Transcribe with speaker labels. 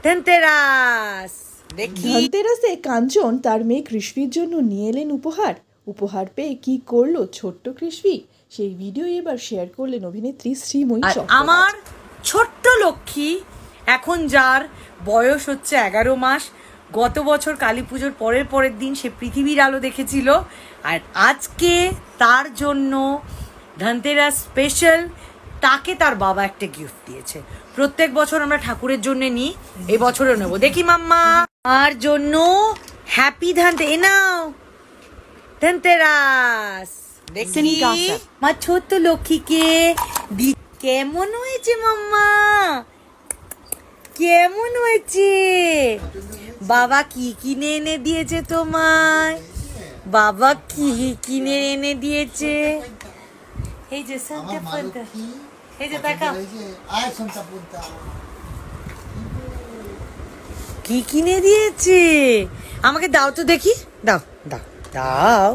Speaker 1: ধনতেরাস।
Speaker 2: ধনতেরাসে কাঞ্চন তার মেয়ে কৃষ্ণির জন্য নিয়ে এলেন উপহার পেয়ে কি করলো ছোট্ট কৃষ্ণি সেই ভিডিও এবার শেয়ার করলেন অভিনেত্রী শ্রীময়ী চট্টোপাধ্যায়।
Speaker 1: আমার ছোট্ট লক্ষ্মী এখন যার বয়স হচ্ছে 11 মাস, গত বছর কালী পুজোর পরের দিন সে পৃথিবীর আলো দেখেছিল, আর আজকে তার জন্য ধনতেরাস স্পেশাল তাকে তার বাবা একটা গিফট দিয়েছে। প্রত্যেক বছর আমরা ঠাকুরের জন্য নিই, এই বছরও নেবো। দেখি মাম্মা আর জন্য হ্যাপি ধনতেরাস। দেখি মা ছোট্ট লক্ষ্মীকে কেমন হয়েছে মাম্মা, কেমন হয়েছে? বাবা কি কিনে এনে দিয়েছে তোমায়? বাবা কি কিনে এনে দিয়েছে? এই যে সান্তা পান্তা, এই যে দেখা কি কিনে দিয়েছে আমাকে। দাও তো দেখি, দাও দাও দাও।